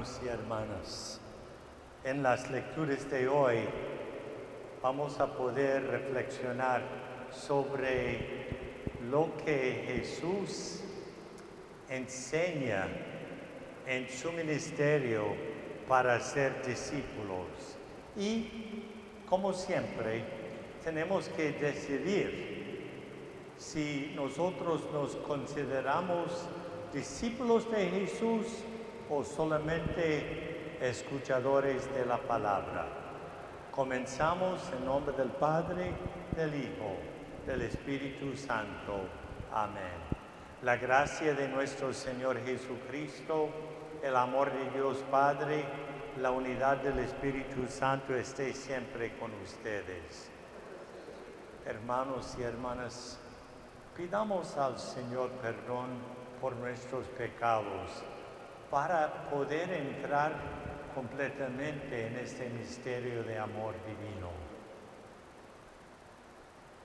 hermanos y hermanas. En las lecturas de hoy vamos a poder reflexionar sobre lo que Jesús enseña en su ministerio para ser discípulos. Y, como siempre, tenemos que decidir si nosotros nos consideramos discípulos de Jesús o solamente escuchadores de la palabra. Comenzamos en nombre del Padre, del Hijo, del Espíritu Santo. Amén. La gracia de nuestro Señor Jesucristo, el amor de Dios Padre, la unidad del Espíritu Santo esté siempre con ustedes. Hermanos y hermanas, pidamos al Señor perdón por nuestros pecados para poder entrar completamente en este misterio de amor divino.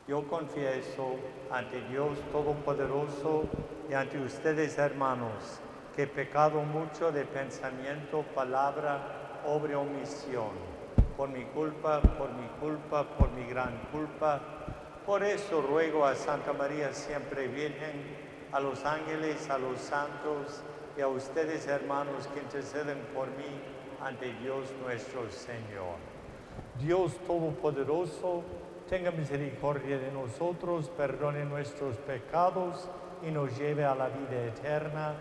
Yo confieso ante Dios Todopoderoso y ante ustedes, hermanos, que he pecado mucho de pensamiento, palabra, obra y omisión, por mi culpa, por mi gran culpa. Por eso ruego a Santa María siempre Virgen, a los ángeles, a los santos y a ustedes, hermanos, que interceden por mí ante Dios nuestro Señor. Dios Todopoderoso, tenga misericordia de nosotros, perdone nuestros pecados y nos lleve a la vida eterna.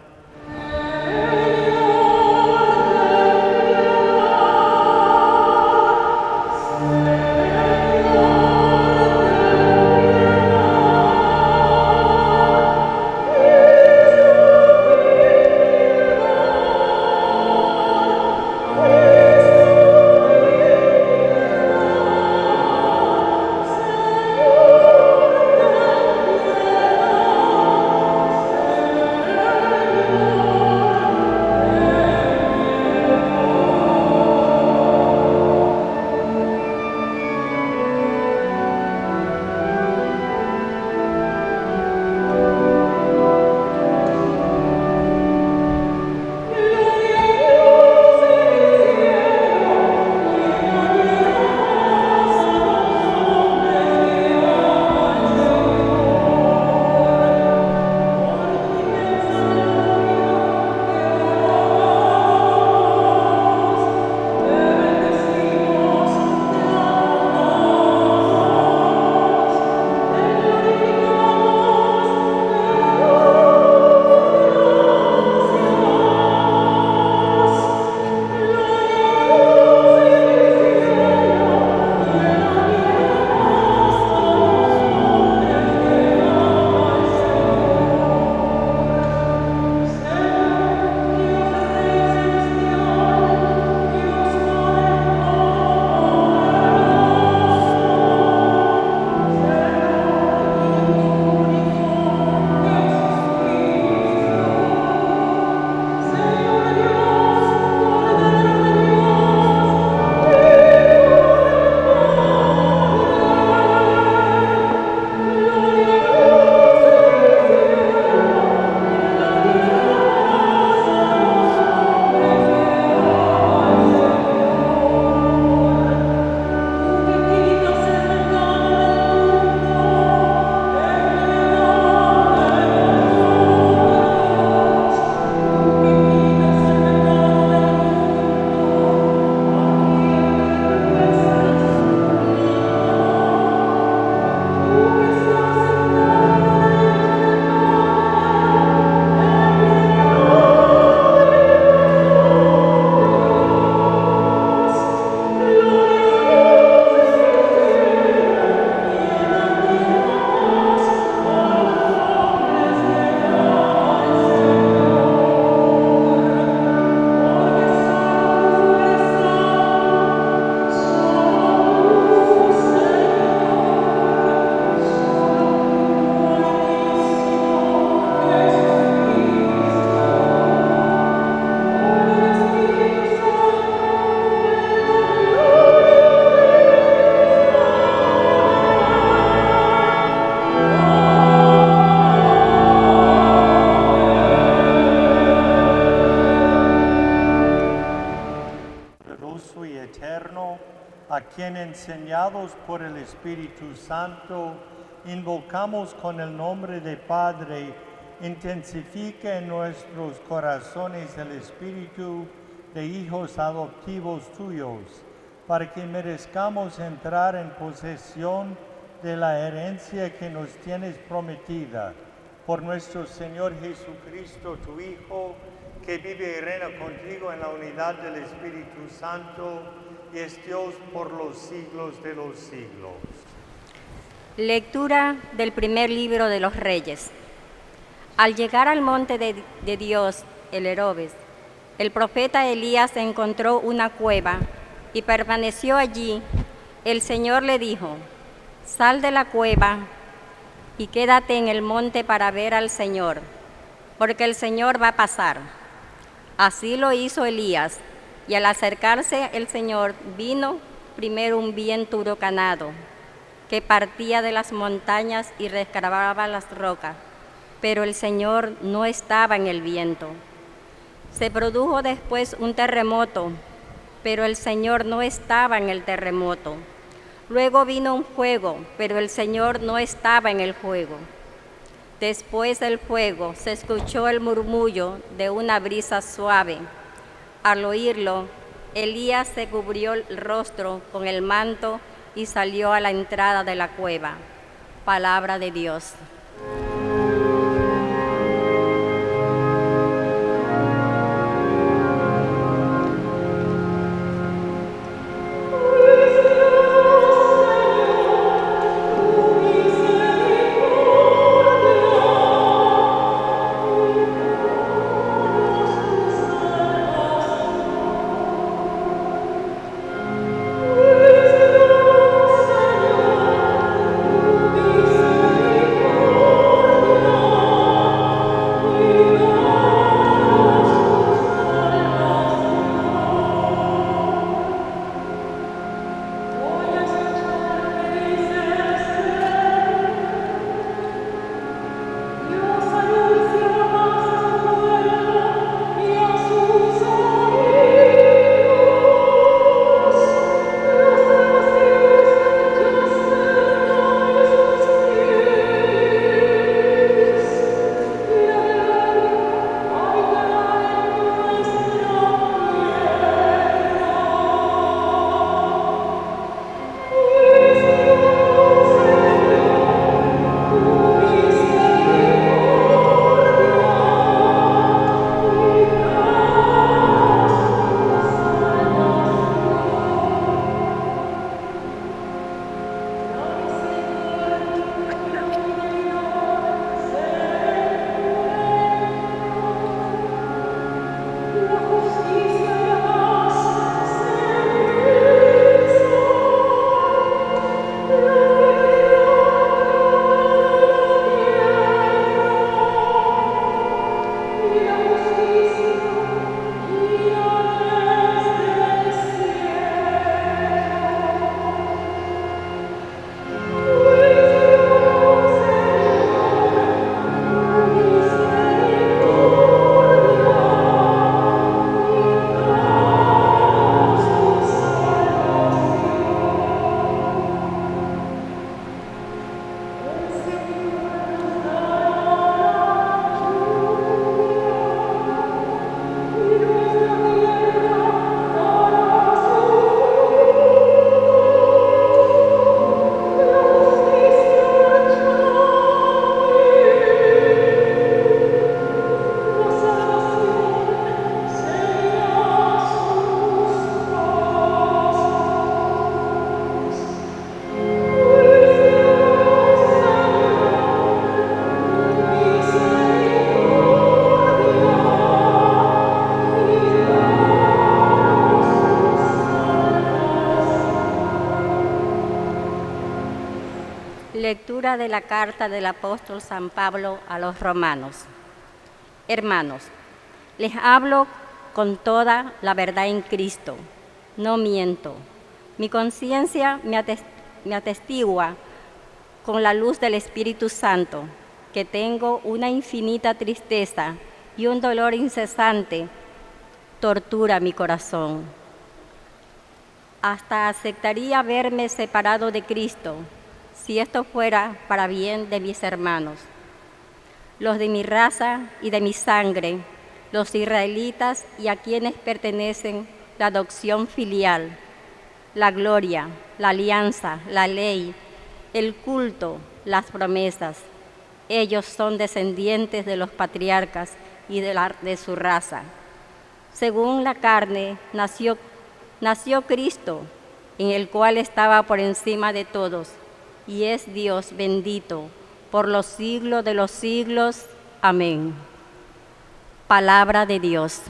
Todopoderoso y Eterno, a quien enseñados por el Espíritu Santo, invocamos con el nombre del Padre, intensifique en nuestros corazones el espíritu de hijos adoptivos tuyos, para que merezcamos entrar en posesión de la herencia que nos tienes prometida. Por nuestro Señor Jesucristo, tu Hijo, que vive y reina contigo en la unidad del Espíritu Santo, y es Dios por los siglos de los siglos. Lectura del primer libro de los Reyes. Al llegar al monte de Dios, el Herodes, el profeta Elías encontró una cueva y permaneció allí. El Señor le dijo: sal de la cueva y quédate en el monte para ver al Señor, porque el Señor va a pasar. Así lo hizo Elías, y al acercarse el Señor, vino primero un viento huracanado que partía de las montañas y resquebrajaba las rocas, pero el Señor no estaba en el viento. Se produjo después un terremoto, pero el Señor no estaba en el terremoto. Luego vino un fuego, pero el Señor no estaba en el fuego. Después del fuego se escuchó el murmullo de una brisa suave. Al oírlo, Elías se cubrió el rostro con el manto y salió a la entrada de la cueva. Palabra de Dios. Lectura de la carta del apóstol San Pablo a los romanos. Hermanos, les hablo con toda la verdad en Cristo, no miento. Mi conciencia me atestigua con la luz del Espíritu Santo que tengo una infinita tristeza y un dolor incesante tortura mi corazón. Hasta aceptaría verme separado de Cristo, si esto fuera para bien de mis hermanos, los de mi raza y de mi sangre, los israelitas y a quienes pertenecen la adopción filial, la gloria, la alianza, la ley, el culto, las promesas. Ellos son descendientes de los patriarcas y de su raza. Según la carne, nació Cristo, en el cual estaba por encima de todos, y es Dios bendito por los siglos de los siglos. Amén. Palabra de Dios.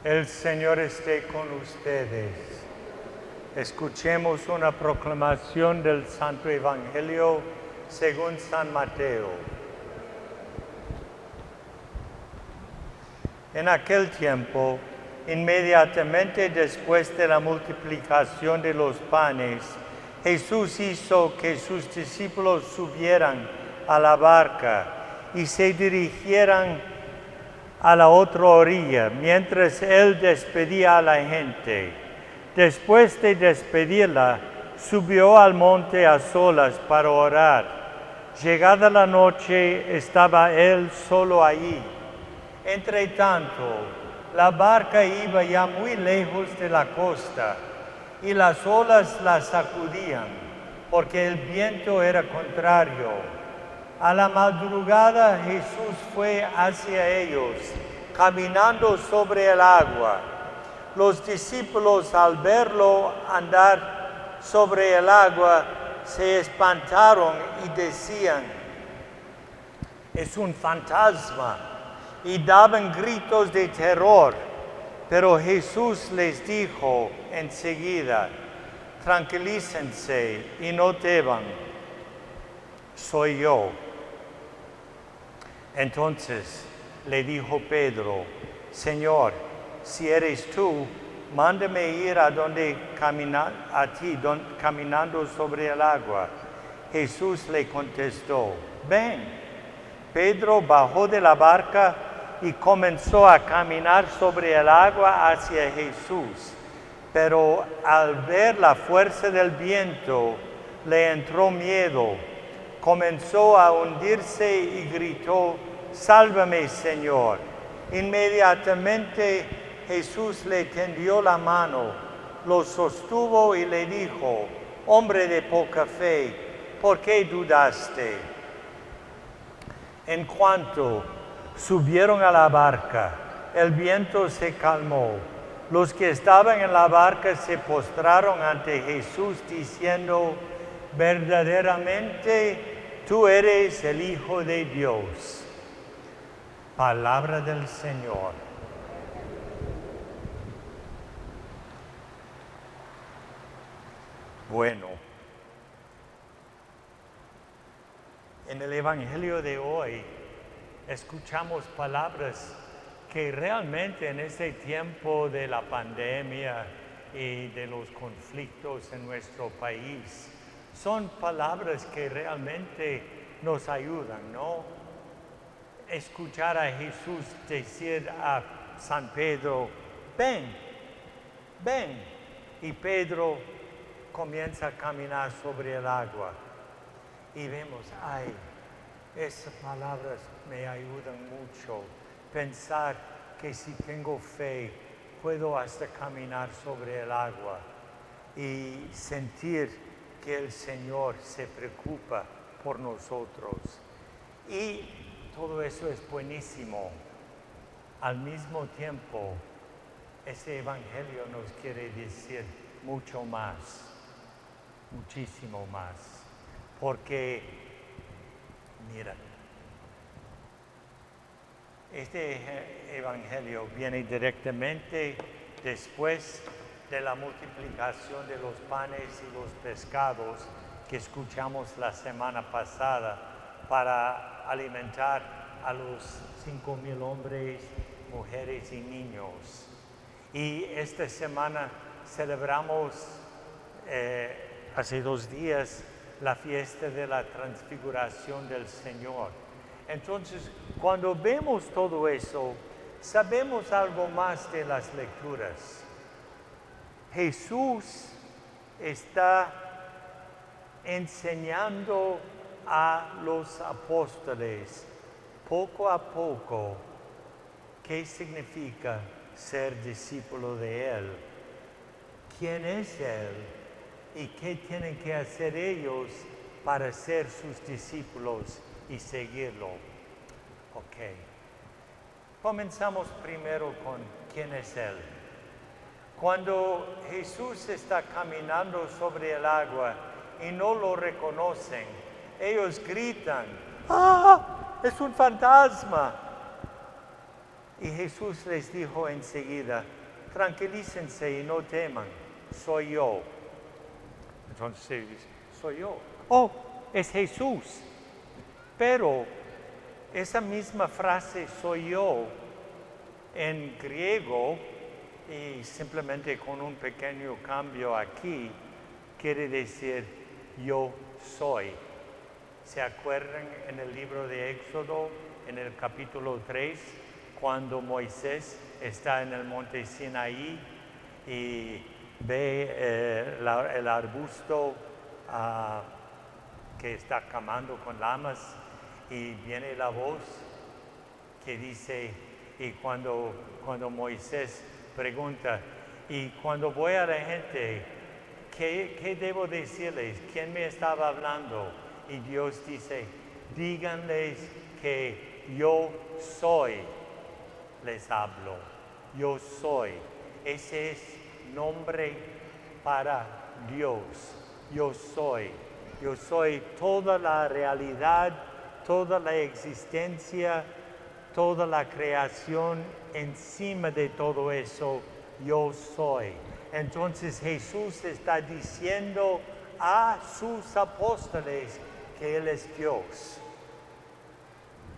El Señor esté con ustedes. Escuchemos una proclamación del Santo Evangelio según San Mateo. En aquel tiempo, inmediatamente después de la multiplicación de los panes, Jesús hizo que sus discípulos subieran a la barca y se dirigieran a la otra orilla, mientras él despedía a la gente. Después de despedirla, subió al monte a solas para orar. Llegada la noche, estaba él solo allí. Entre tanto, la barca iba ya muy lejos de la costa, y las olas la sacudían, porque el viento era contrario. A la madrugada Jesús fue hacia ellos, caminando sobre el agua. Los discípulos, al verlo andar sobre el agua, se espantaron y decían: «Es un fantasma», y daban gritos de terror. Pero Jesús les dijo enseguida: «Tranquilícense y no teman, soy yo». Entonces le dijo Pedro: «Señor, si eres tú, mándame ir a ti caminando sobre el agua». Jesús le contestó: «Ven». Pedro bajó de la barca y comenzó a caminar sobre el agua hacia Jesús. Pero al ver la fuerza del viento, le entró miedo. Comenzó a hundirse y gritó: «Sálvame, Señor». Inmediatamente Jesús le tendió la mano, lo sostuvo y le dijo: «Hombre de poca fe, ¿por qué dudaste?». En cuanto subieron a la barca, el viento se calmó. Los que estaban en la barca se postraron ante Jesús diciendo: «Verdaderamente tú eres el Hijo de Dios». Palabra del Señor. Bueno, en el Evangelio de hoy escuchamos palabras que realmente en este tiempo de la pandemia y de los conflictos en nuestro país son palabras que realmente nos ayudan, ¿no? Escuchar a Jesús decir a San Pedro: «Ven, ven». Y Pedro comienza a caminar sobre el agua. Y vemos, esas palabras me ayudan mucho. Pensar que si tengo fe, puedo hasta caminar sobre el agua y sentir que el Señor se preocupa por nosotros. Y todo eso es buenísimo. Al mismo tiempo, ese evangelio nos quiere decir mucho más, muchísimo más. Porque, mira, este evangelio viene directamente después de la multiplicación de los panes y los pescados que escuchamos la semana pasada para alimentar a los 5,000 hombres, mujeres y niños. Y esta semana celebramos, hace 2 días, la fiesta de la transfiguración del Señor. Entonces, cuando vemos todo eso, sabemos algo más de las lecturas. Jesús está enseñando a los apóstoles poco a poco qué significa ser discípulo de Él, quién es Él y qué tienen que hacer ellos para ser sus discípulos y seguirlo. Ok. Comenzamos primero con quién es Él. Cuando Jesús está caminando sobre el agua y no lo reconocen, ellos gritan, ¡ah! ¡Es un fantasma! Y Jesús les dijo enseguida, tranquilícense y no teman, soy yo. Entonces ellos dicen, soy yo. Oh, es Jesús. Pero esa misma frase, soy yo, en griego, y simplemente con un pequeño cambio aquí, quiere decir yo soy. ¿Se acuerdan en el libro de Éxodo, en el capítulo 3, cuando Moisés está en el monte Sinaí y ve el arbusto que está quemando con llamas y viene la voz que dice, y cuando Moisés pregunta, y cuando voy a la gente, ¿qué debo decirles? ¿Quién me estaba hablando? Y Dios dice, díganles que yo soy, les hablo. Yo soy. Ese es nombre para Dios. Yo soy. Yo soy toda la realidad, toda la existencia, toda la creación, encima de todo eso, yo soy. Entonces Jesús está diciendo a sus apóstoles que Él es Dios.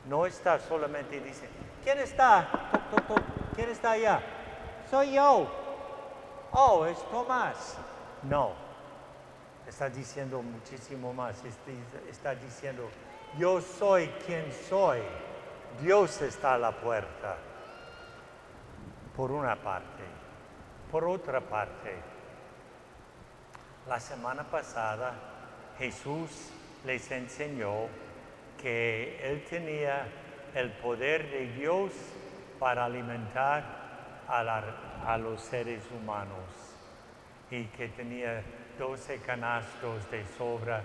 No está solamente diciendo, ¿quién está? ¿Quién está allá? Soy yo. Oh, es Tomás. No, está diciendo muchísimo más. Está diciendo, yo soy quien soy. Dios está a la puerta, por una parte. Por otra parte, la semana pasada Jesús les enseñó que Él tenía el poder de Dios para alimentar a los seres humanos y que tenía 12 canastos de sobra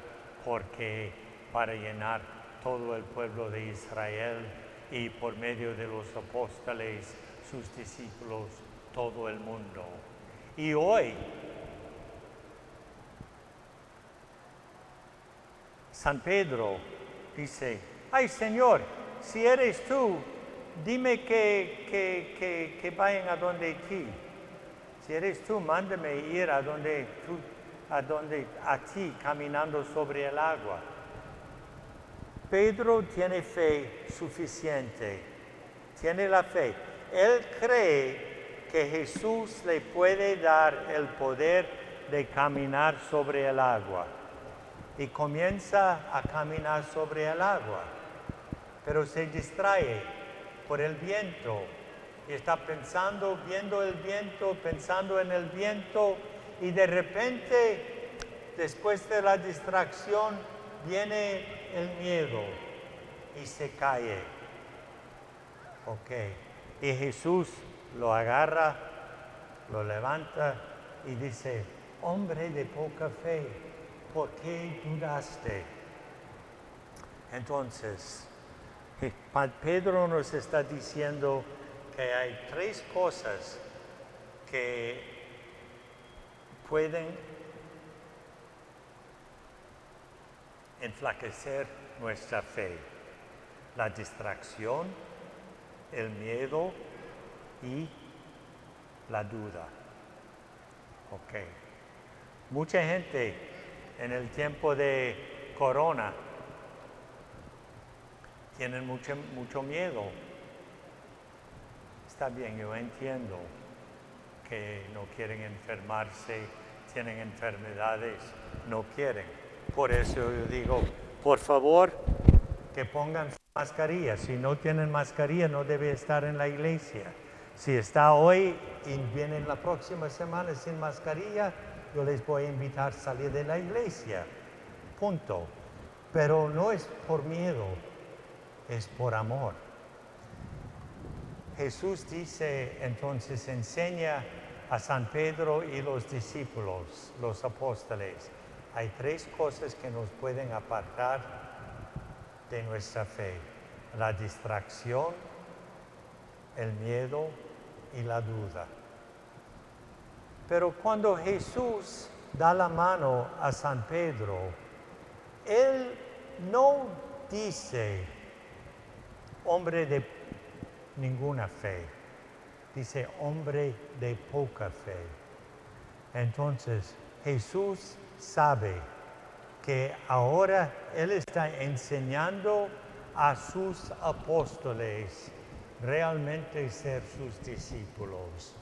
para llenar todo el pueblo de Israel y por medio de los apóstoles, sus discípulos, todo el mundo. Y hoy, San Pedro dice, ay Señor, si eres tú, dime que vayan a donde ti. Si eres tú, mándame ir a ti caminando sobre el agua. Pedro tiene fe suficiente, tiene la fe. Él cree que Jesús le puede dar el poder de caminar sobre el agua. Y comienza a caminar sobre el agua, pero se distrae por el viento. Y está viendo el viento, pensando en el viento, y de repente, después de la distracción, viene el miedo y se cae. Ok. Y Jesús lo agarra lo levanta y dice, hombre de poca fe, ¿por qué dudaste? Entonces, Pedro nos está diciendo que hay tres cosas que pueden enflaquecer nuestra fe: la distracción, el miedo y la duda. Ok. Mucha gente en el tiempo de corona tienen mucho miedo. Está bien, yo entiendo que no quieren enfermarse, tienen enfermedades, no quieren. Por eso yo digo, por favor, que pongan su mascarilla. Si no tienen mascarilla, no debe estar en la iglesia. Si está hoy y vienen la próxima semana sin mascarilla, yo les voy a invitar a salir de la iglesia. Punto. Pero no es por miedo, es por amor. Jesús dice, entonces enseña a San Pedro y los discípulos, los apóstoles, hay tres cosas que nos pueden apartar de nuestra fe: la distracción, el miedo y la duda. Pero cuando Jesús da la mano a San Pedro, Él no dice, hombre de ninguna fe, dice hombre de poca fe. Entonces, Jesús sabe que ahora Él está enseñando a sus apóstoles realmente ser sus discípulos,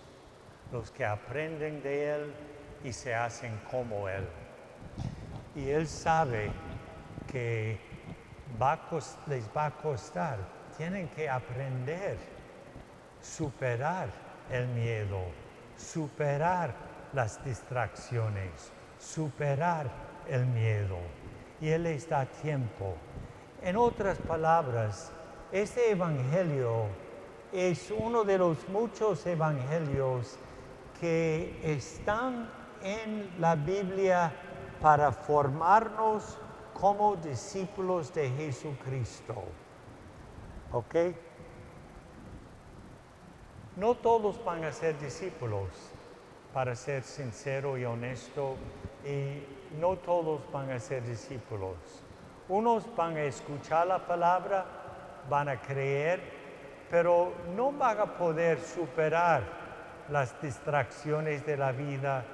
los que aprenden de Él y se hacen como Él. Y Él sabe que les va a costar, tienen que aprender, superar el miedo, superar las distracciones, superar el miedo. Y Él les da tiempo. En otras palabras, este evangelio es uno de los muchos evangelios que están en la Biblia para formarnos como discípulos de Jesucristo. ¿Ok? No todos van a ser discípulos, para ser sincero y honesto, y no todos van a ser discípulos. Unos van a escuchar la palabra, van a creer, pero no van a poder superar las distracciones de la vida,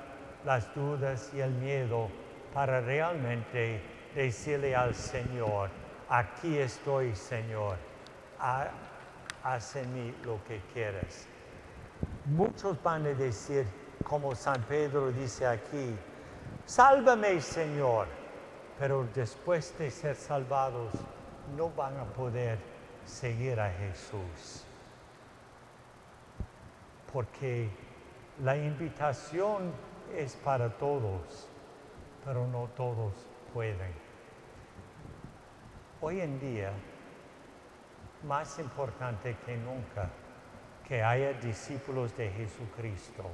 las dudas y el miedo para realmente decirle al Señor, aquí estoy, Señor, haz en mí lo que quieras. Muchos van a decir, como San Pedro dice aquí, sálvame, Señor, pero después de ser salvados no van a poder seguir a Jesús. Porque la invitación es para todos, pero no todos pueden. Hoy en día, más importante que nunca, que haya discípulos de Jesucristo.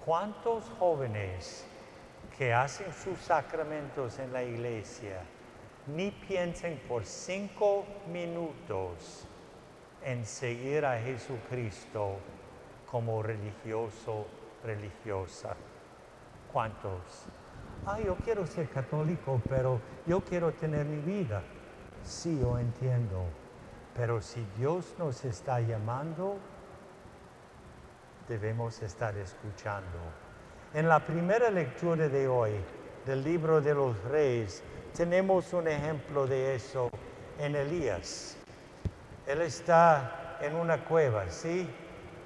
¿Cuántos jóvenes que hacen sus sacramentos en la iglesia ni piensen por 5 minutos en seguir a Jesucristo como religioso, religiosa? ¿Cuántos? Yo quiero ser católico, pero yo quiero tener mi vida. Sí, yo entiendo. Pero si Dios nos está llamando, debemos estar escuchando. En la primera lectura de hoy, del libro de los Reyes, tenemos un ejemplo de eso en Elías. Él está en una cueva, ¿sí?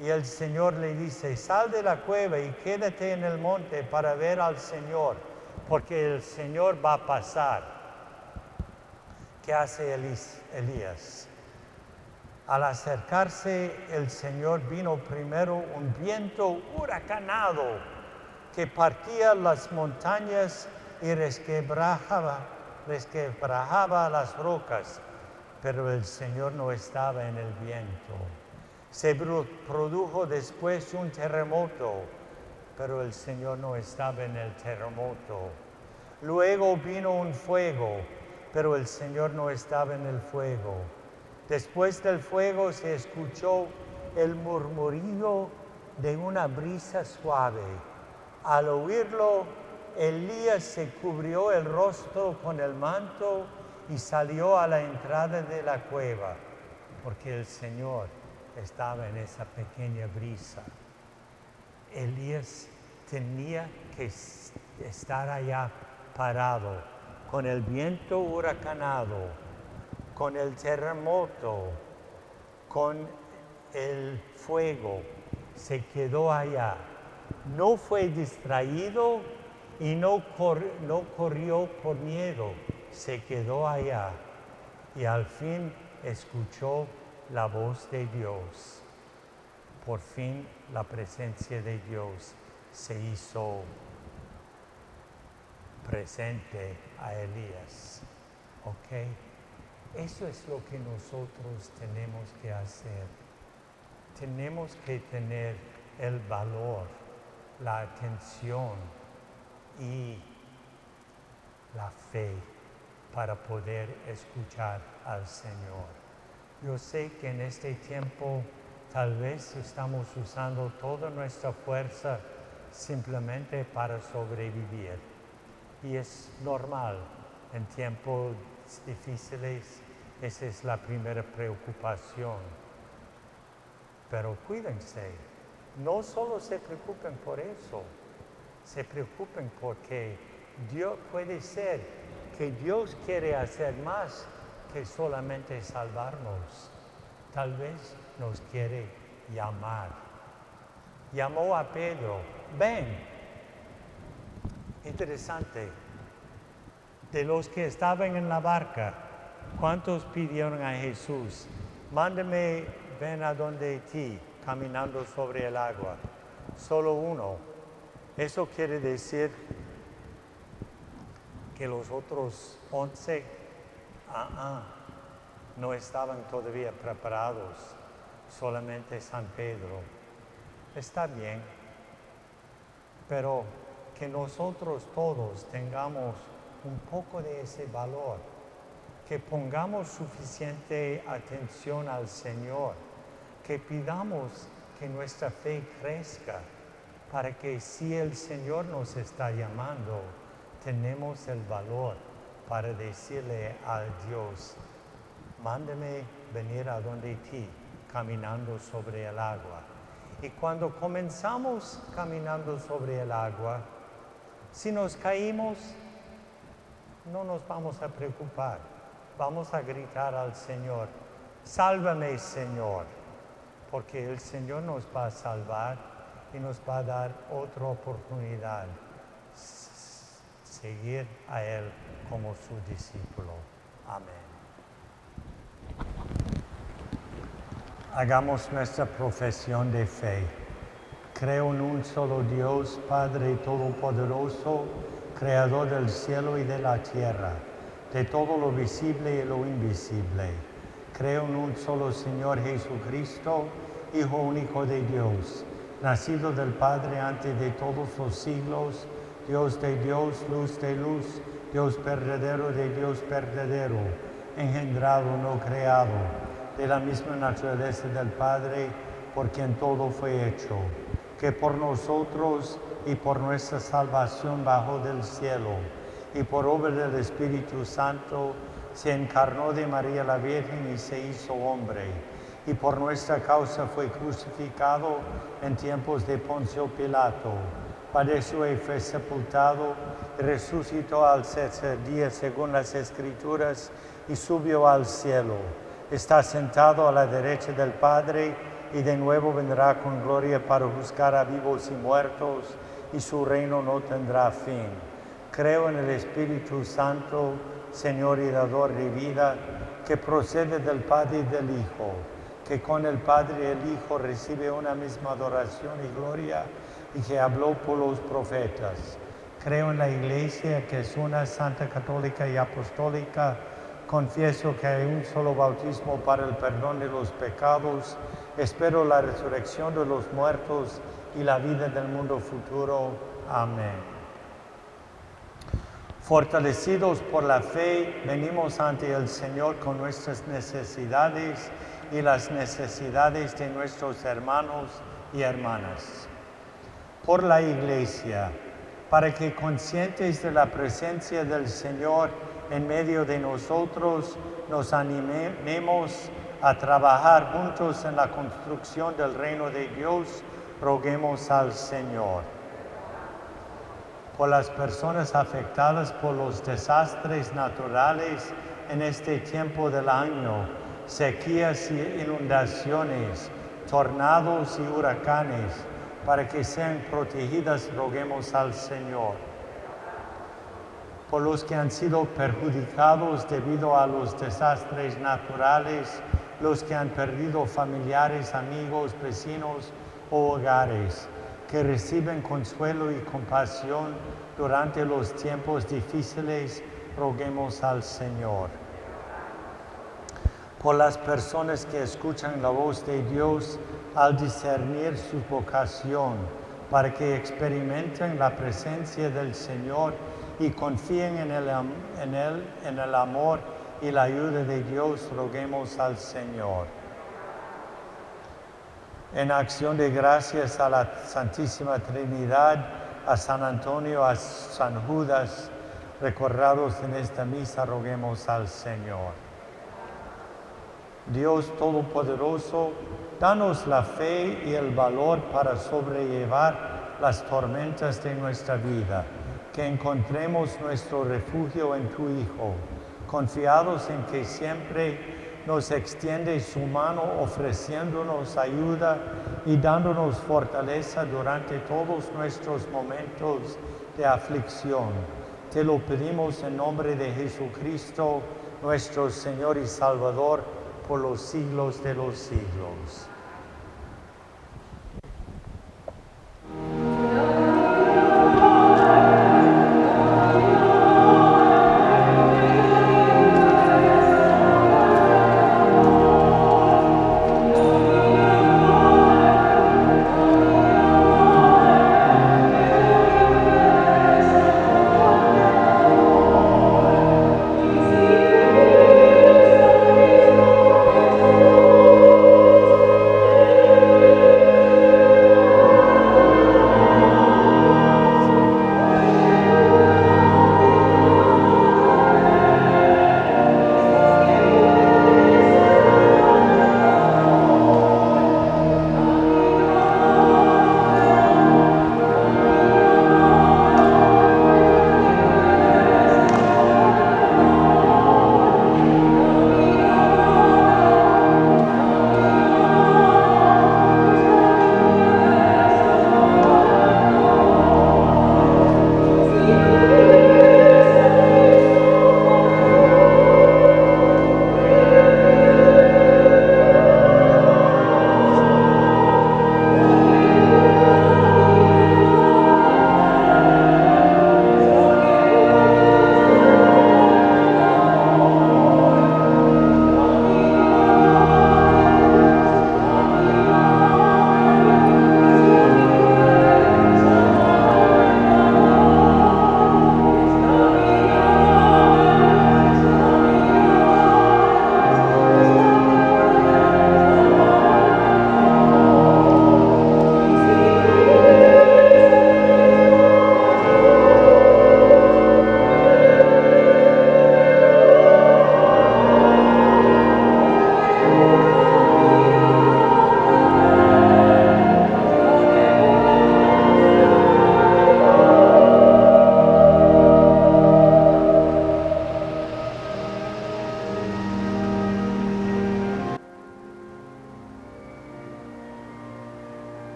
Y el Señor le dice, sal de la cueva y quédate en el monte para ver al Señor, porque el Señor va a pasar. ¿Qué hace Elías? Al acercarse el Señor, vino primero un viento huracanado que partía las montañas y resquebrajaba las rocas, pero el Señor no estaba en el viento. Se produjo después un terremoto, pero el Señor no estaba en el terremoto. Luego vino un fuego, pero el Señor no estaba en el fuego. Después del fuego se escuchó el murmurillo de una brisa suave. Al oírlo, Elías se cubrió el rostro con el manto y salió a la entrada de la cueva, porque el Señor estaba en esa pequeña brisa. Elías tenía que estar allá parado, con el viento huracanado, con el terremoto, con el fuego. Se quedó allá. No fue distraído y no corrió por miedo. Se quedó allá y al fin escuchó la voz de Dios. Por fin la presencia de Dios se hizo presente a Elías. ¿Ok? Eso es lo que nosotros tenemos que hacer. Tenemos que tener el valor, la atención y la fe para poder escuchar al Señor. Yo sé que en este tiempo tal vez estamos usando toda nuestra fuerza simplemente para sobrevivir. Y es normal, en tiempos difíciles, esa es la primera preocupación. Pero cuídense, no solo se preocupen por eso, se preocupen porque Dios puede ser que Dios quiere hacer más que solamente salvarnos. Tal vez nos quiere llamar. Llamó a Pedro, ven. Interesante. De los que estaban en la barca, ¿cuántos pidieron a Jesús? Mándame, ven a donde ti, caminando sobre el agua. Solo uno. Eso quiere decir que los otros 11 no estaban todavía preparados, solamente San Pedro. Está bien, pero que nosotros todos tengamos un poco de ese valor, que pongamos suficiente atención al Señor, que pidamos que nuestra fe crezca, para que si el Señor nos está llamando, tenemos el valor para decirle a Dios, mándame venir a donde ti, caminando sobre el agua. Y cuando comenzamos caminando sobre el agua, si nos caímos, no nos vamos a preocupar. Vamos a gritar al Señor, sálvame, Señor, porque el Señor nos va a salvar y nos va a dar otra oportunidad, seguir a Él como su discípulo. Amén. Hagamos nuestra profesión de fe. Creo en un solo Dios, Padre Todopoderoso, Creador del cielo y de la tierra, de todo lo visible y lo invisible. Creo en un solo Señor Jesucristo, Hijo único de Dios, nacido del Padre antes de todos los siglos, Dios de Dios, luz de luz, Dios verdadero de Dios verdadero, engendrado, no creado, de la misma naturaleza del Padre, por quien todo fue hecho, que por nosotros y por nuestra salvación bajó del cielo, y por obra del Espíritu Santo se encarnó de María la Virgen y se hizo hombre, y por nuestra causa fue crucificado en tiempos de Poncio Pilato, padeció y fue sepultado, y resucitó al tercer día según las Escrituras, y subió al cielo. Está sentado a la derecha del Padre, y de nuevo vendrá con gloria para juzgar a vivos y muertos, y su reino no tendrá fin. Creo en el Espíritu Santo, Señor y dador de vida, que procede del Padre y del Hijo, que con el Padre y el Hijo recibe una misma adoración y gloria, y que habló por los profetas. Creo en la Iglesia, que es una santa, católica y apostólica, Confieso que hay un solo bautismo para el perdón de los pecados. Espero la resurrección de los muertos y la vida del mundo futuro. Amén. Fortalecidos por la fe, venimos ante el Señor con nuestras necesidades y las necesidades de nuestros hermanos y hermanas. Por la Iglesia, para que conscientes de la presencia del Señor en medio de nosotros, nos animemos a trabajar juntos en la construcción del reino de Dios, roguemos al Señor. Por las personas afectadas por los desastres naturales en este tiempo del año, sequías y inundaciones, tornados y huracanes, para que sean protegidas, roguemos al Señor. Por los que han sido perjudicados debido a los desastres naturales, los que han perdido familiares, amigos, vecinos o hogares, que reciben consuelo y compasión durante los tiempos difíciles, roguemos al Señor. Por las personas que escuchan la voz de Dios al discernir su vocación, para que experimenten la presencia del Señor y confíen en el amor y la ayuda de Dios, roguemos al Señor. En acción de gracias a la Santísima Trinidad, a San Antonio, a San Judas, recordados en esta misa, roguemos al Señor. Dios Todopoderoso, danos la fe y el valor para sobrellevar las tormentas de nuestra vida, que encontremos nuestro refugio en tu Hijo, confiados en que siempre nos extiende su mano ofreciéndonos ayuda y dándonos fortaleza durante todos nuestros momentos de aflicción. Te lo pedimos en nombre de Jesucristo, nuestro Señor y Salvador, por los siglos de los siglos.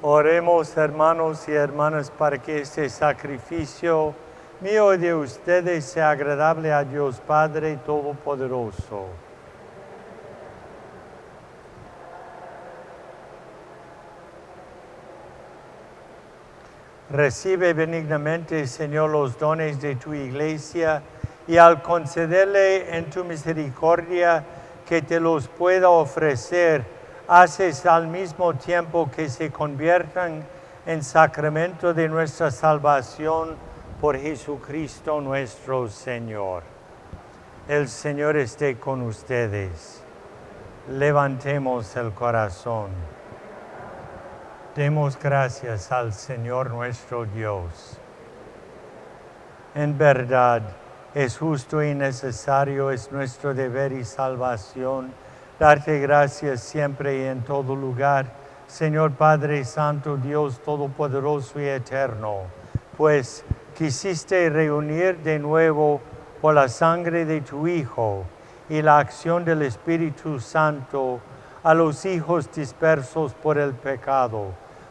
Oremos, hermanos y hermanas, para que este sacrificio mío y de ustedes sea agradable a Dios Padre Todopoderoso. Recibe benignamente, Señor, los dones de tu iglesia y al concederle en tu misericordia que te los pueda ofrecer, haces al mismo tiempo que se conviertan en sacramento de nuestra salvación por Jesucristo nuestro Señor. El Señor esté con ustedes. Levantemos el corazón. Demos gracias al Señor nuestro Dios. En verdad, es justo y necesario, es nuestro deber y salvación, darte gracias siempre y en todo lugar, Señor Padre Santo, Dios Todopoderoso y Eterno, pues quisiste reunir de nuevo por la sangre de tu Hijo y la acción del Espíritu Santo a los hijos dispersos por el pecado,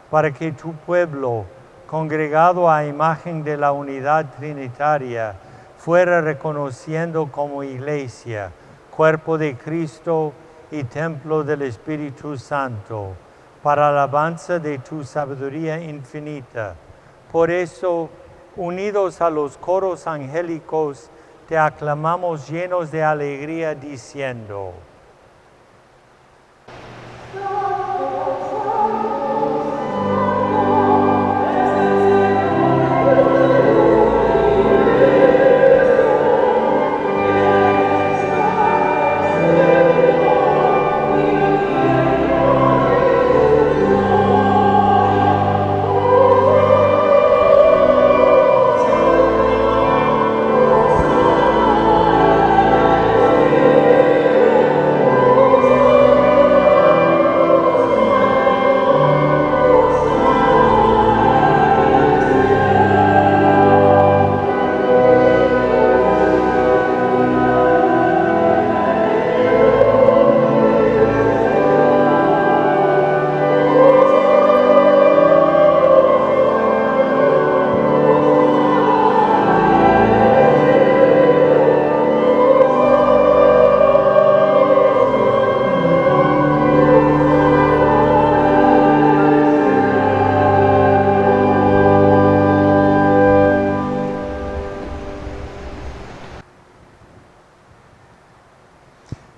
para que tu pueblo, congregado a imagen de la unidad trinitaria, fuera reconociendo como iglesia, cuerpo de Cristo y templo del Espíritu Santo, para alabanza de tu sabiduría infinita. Por eso, unidos a los coros angélicos, te aclamamos llenos de alegría, diciendo: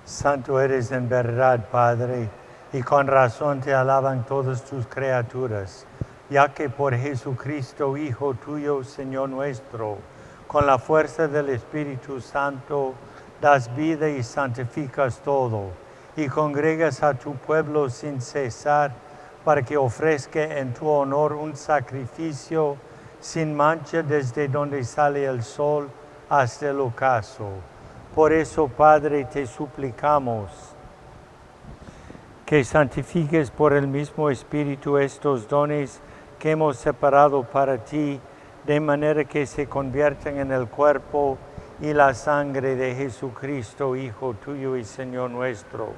Santo eres en verdad, Padre, y con razón te alaban todas tus criaturas, ya que por Jesucristo, Hijo tuyo, Señor nuestro, con la fuerza del Espíritu Santo, das vida y santificas todo, y congregas a tu pueblo sin cesar, para que ofrezca en tu honor un sacrificio sin mancha desde donde sale el sol hasta el ocaso. Por eso, Padre, te suplicamos que santifiques por el mismo Espíritu estos dones que hemos separado para ti, de manera que se conviertan en el cuerpo y la sangre de Jesucristo, Hijo tuyo y Señor nuestro,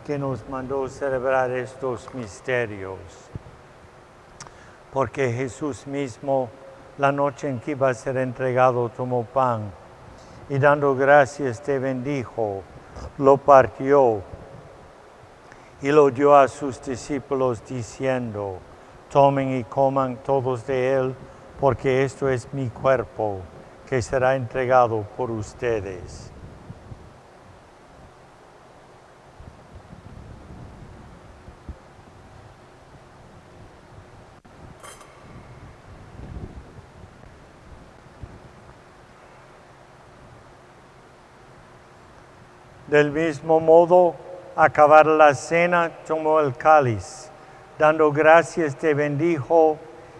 que nos mandó celebrar estos misterios. Porque Jesús mismo, la noche en que iba a ser entregado, tomó pan, y dando gracias te bendijo, lo partió y lo dio a sus discípulos diciendo: tomen y coman todos de él, porque esto es mi cuerpo, que será entregado por ustedes. Del mismo modo, acabar la cena, tomó el cáliz, dando gracias te bendijo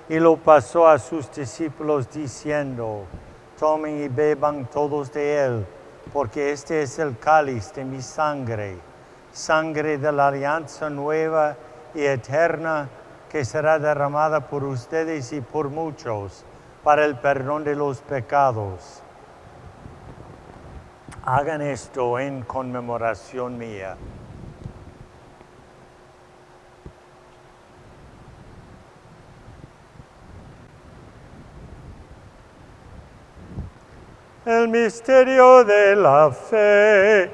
y lo pasó a sus discípulos diciendo: tomen y beban todos de él, porque este es el cáliz de mi sangre, sangre de la alianza nueva y eterna, que será derramada por ustedes y por muchos para el perdón de los pecados. Hagan esto en conmemoración mía. El misterio de la fe.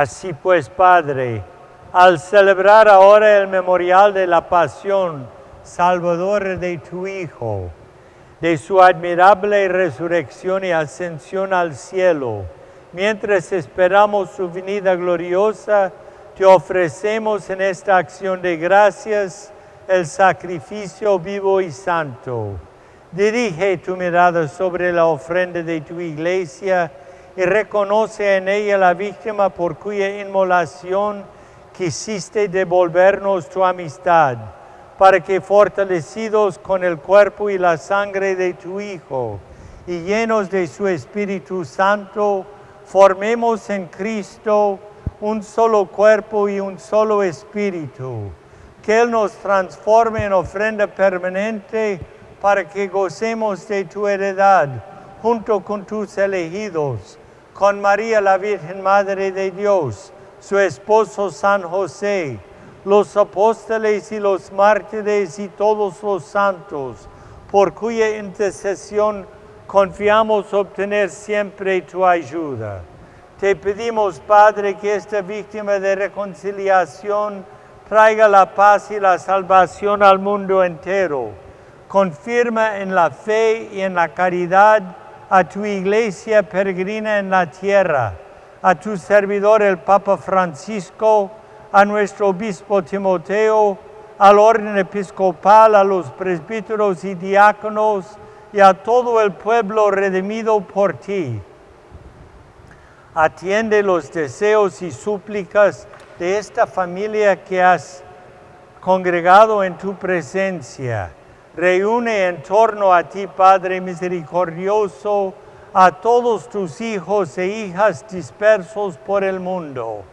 Así pues, Padre, al celebrar ahora el memorial de la pasión salvadora de tu Hijo, de su admirable resurrección y ascensión al cielo, mientras esperamos su venida gloriosa, te ofrecemos en esta acción de gracias el sacrificio vivo y santo. Dirige tu mirada sobre la ofrenda de tu iglesia y reconoce en ella la víctima por cuya inmolación quisiste devolvernos tu amistad, para que fortalecidos con el cuerpo y la sangre de tu Hijo y llenos de su Espíritu Santo, formemos en Cristo un solo cuerpo y un solo espíritu. Que Él nos transforme en ofrenda permanente para que gocemos de tu heredad junto con tus elegidos, con María la Virgen Madre de Dios, su esposo San José, los apóstoles y los mártires y todos los santos, por cuya intercesión confiamos obtener siempre tu ayuda. Te pedimos, Padre, que esta víctima de reconciliación traiga la paz y la salvación al mundo entero. Confirma en la fe y en la caridad a tu iglesia peregrina en la tierra, a tu servidor el Papa Francisco, a nuestro obispo Timoteo, al orden episcopal, a los presbíteros y diáconos y a todo el pueblo redimido por ti. Atiende los deseos y súplicas de esta familia que has congregado en tu presencia. Reúne en torno a ti, Padre misericordioso, a todos tus hijos e hijas dispersos por el mundo,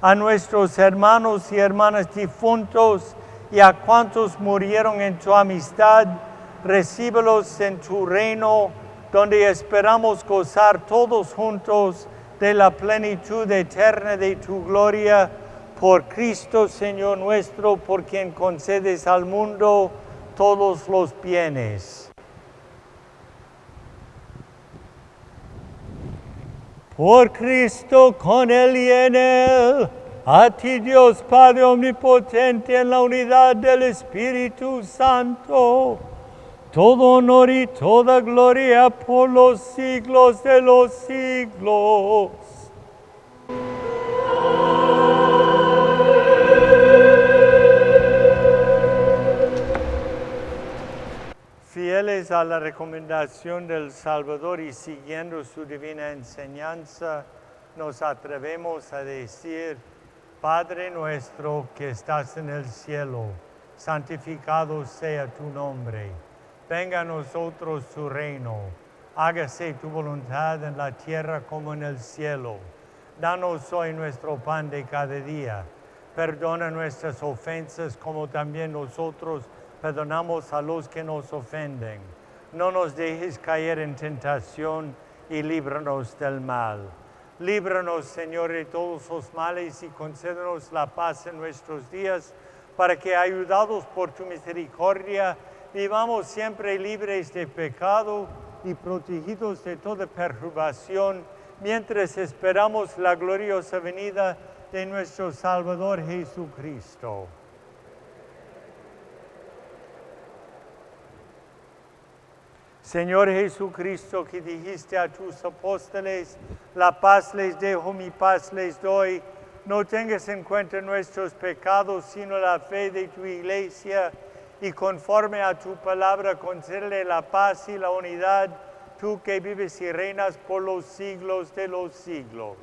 a nuestros hermanos y hermanas difuntos y a cuantos murieron en tu amistad. Recíbelos en tu reino, donde esperamos gozar todos juntos de la plenitud eterna de tu gloria, por Cristo Señor nuestro, por quien concedes al mundo todos los bienes. Por Cristo, con Él y en Él, a ti Dios Padre omnipotente, en la unidad del Espíritu Santo, todo honor y toda gloria por los siglos de los siglos. Fieles a la recomendación del Salvador y siguiendo su divina enseñanza, nos atrevemos a decir: Padre nuestro que estás en el cielo, santificado sea tu nombre. Venga a nosotros tu reino. Hágase tu voluntad en la tierra como en el cielo. Danos hoy nuestro pan de cada día. Perdona nuestras ofensas como también nosotros perdonamos a los que nos ofenden. No nos dejes caer en tentación y líbranos del mal. Líbranos, Señor, de todos los males y concédenos la paz en nuestros días, para que, ayudados por tu misericordia, vivamos siempre libres de pecado y protegidos de toda perturbación, mientras esperamos la gloriosa venida de nuestro Salvador Jesucristo. Señor Jesucristo, que dijiste a tus apóstoles: la paz les dejo, mi paz les doy, no tengas en cuenta nuestros pecados, sino la fe de tu iglesia, y conforme a tu palabra concédele la paz y la unidad, tú que vives y reinas por los siglos de los siglos.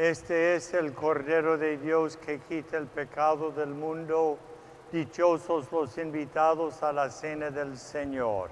Este es el Cordero de Dios que quita el pecado del mundo. Dichosos los invitados a la cena del Señor.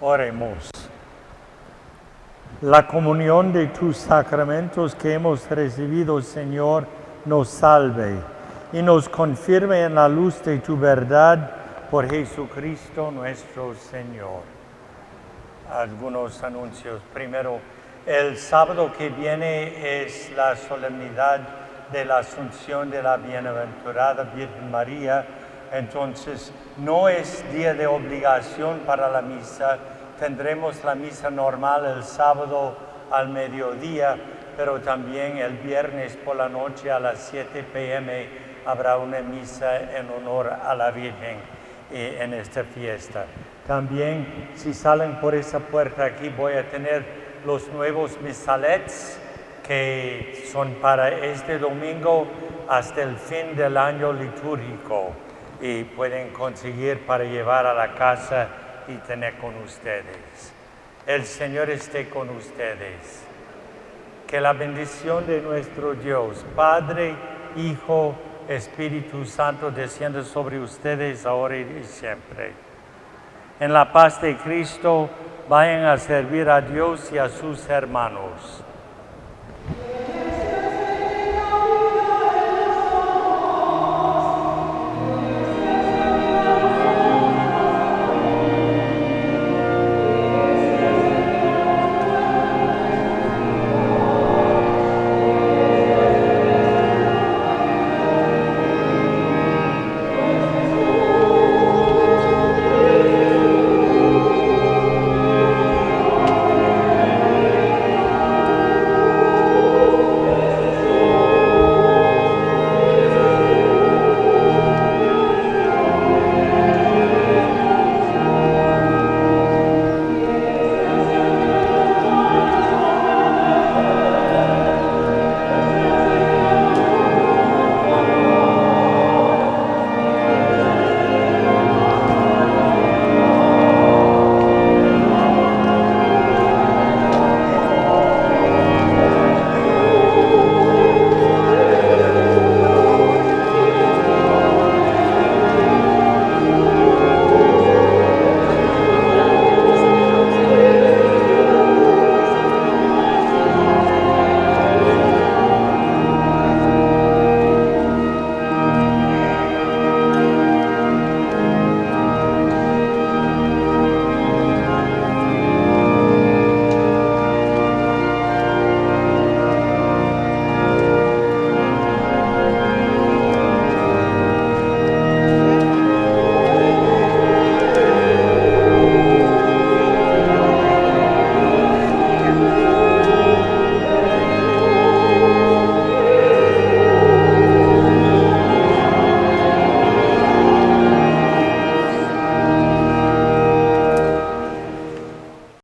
Oremos. La comunión de tus sacramentos que hemos recibido, Señor, nos salve. y nos confirme en la luz de tu verdad por Jesucristo nuestro Señor. Algunos anuncios. Primero, el sábado que viene es la solemnidad de la Asunción de la Bienaventurada Virgen María. Entonces, no es día de obligación para la misa. Tendremos la misa normal el sábado al mediodía, pero también el viernes por la noche a las 7 p.m. habrá una misa en honor a la Virgen en esta fiesta. También, si salen por esa puerta aquí, voy a tener los nuevos misalets que son para este domingo hasta el fin del año litúrgico y pueden conseguir para llevar a la casa y tener con ustedes. El Señor esté con ustedes. Que la bendición de nuestro Dios, Padre, Hijo, Espíritu Santo, descienda sobre ustedes ahora y siempre. En la paz de Cristo, vayan a servir a Dios y a sus hermanos.